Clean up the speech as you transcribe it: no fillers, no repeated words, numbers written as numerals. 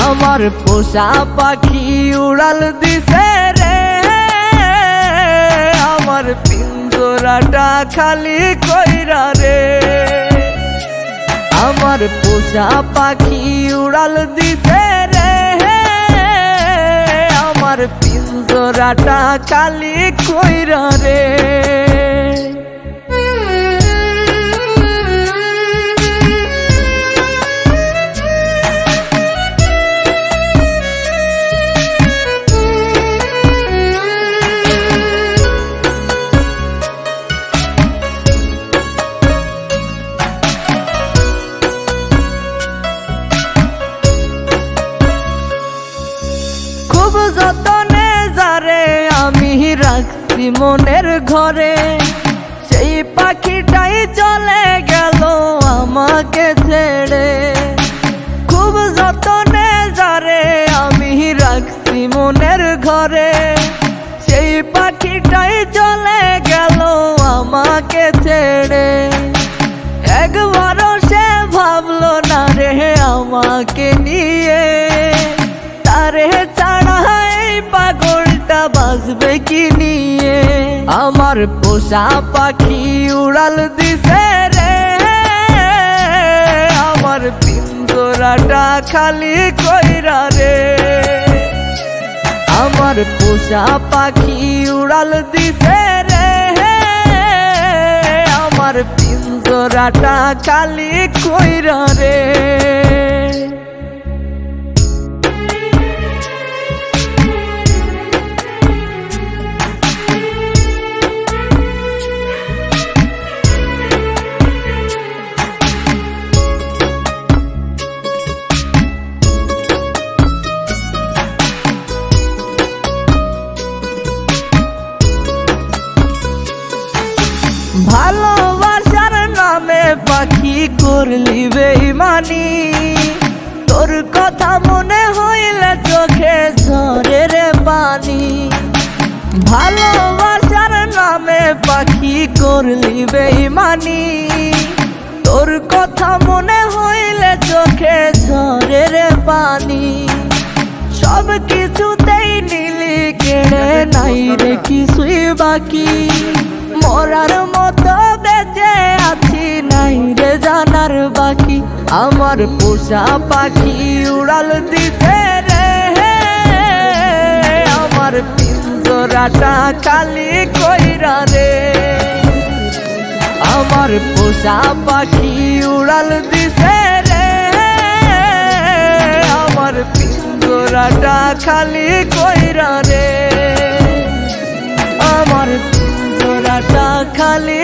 আমার পোষা পাখি উড়াল দিছে রে, আমার পিঞ্জরাটা খালি কইরা রে। আমার পোষা পাখি উড়াল দিছে রে, আমার পিঞ্জরাটা খালি কইরা রে। খুব যতনে যারে আমি রাখছি মনের ঘরে, সেই পাখিটাই চলে গেল আমাকে ছেড়ে। খুব যতনে যারে আমি রাখছি মনের ঘরে, সেই পাখিটাই চলে গেল আমাকে ছেড়ে। একবারও সে ভাবলো না রে আমাকে নিয়ে, তারে ছাড়া এই পাগলটা বাঁচবে কি নিয়ে। আমার পোষা পাখি উড়াল দিছে রে, আমার পিঞ্জরাটা খালি কইরা রে। আমার পোষা পাখি উড়াল দিছে রে, আমার পিঞ্জরাটা খালি কইরা রে। ভালোবাসার নামে পাখি করলি বেইমানি, তোর কথা মনে হইলে চোখে ঝরে রে পানি। ভালোবাসার নামে পাখি করলি বেইমানি, তোর কথা মনে হইলে চোখে ঝরে রে পানি। সব কিছুতেই নিলি কেড়ে, নাই রে কিছুই বাকি। মরার মতো বেঁচে আছি, নাই রে জানার বাকি। আমার পোষা পাখি উড়াল দিছে রে, আমার পিঞ্জরাটা খালি কইরা রে। আমার পোষা পাখি উড়াল দিছে রে, আমার পিঞ্জরাটা খালি কইরা রে। আমার পিঞ্জরাটা খালি